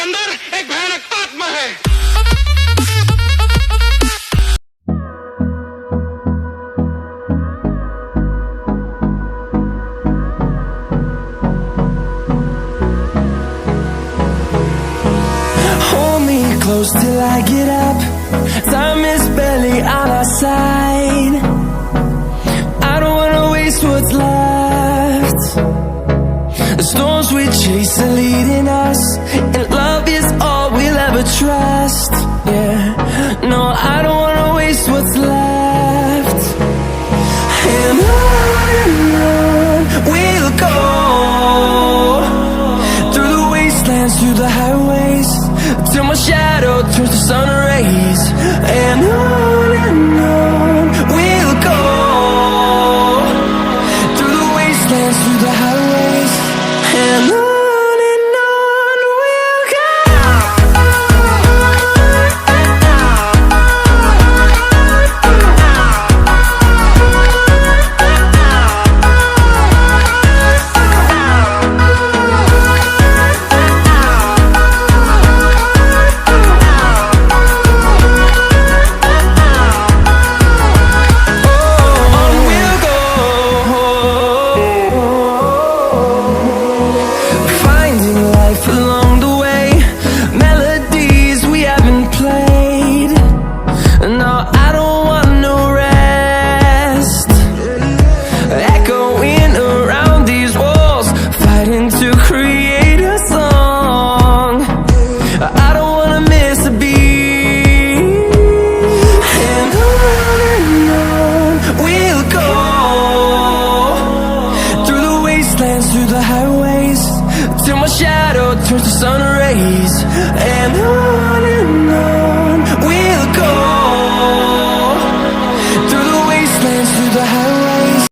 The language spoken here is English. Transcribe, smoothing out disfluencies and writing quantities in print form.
अंदर एक भयानक आत्मा है। Hold me close till I get up. Time is barely on our side. I don't wanna waste what's left. The storms we chase are leading us, and love is all we'll ever trust. Yeah, no, I don't wanna waste what's left. And on we'll go, through the wastelands, through the highways, till my shadow turns to sun rays. And on we'll go, through the wastelands, through the highways, and on we'll go. Along the way, melodies we haven't played. No, I don't want no rest. Echoing around these walls, fighting to create a song. I don't wanna miss a beat. And on we'll go, through the wastelands, through the highways, till my shadow turns to sun rays. And on we'll go, through the wastelands, through the highways.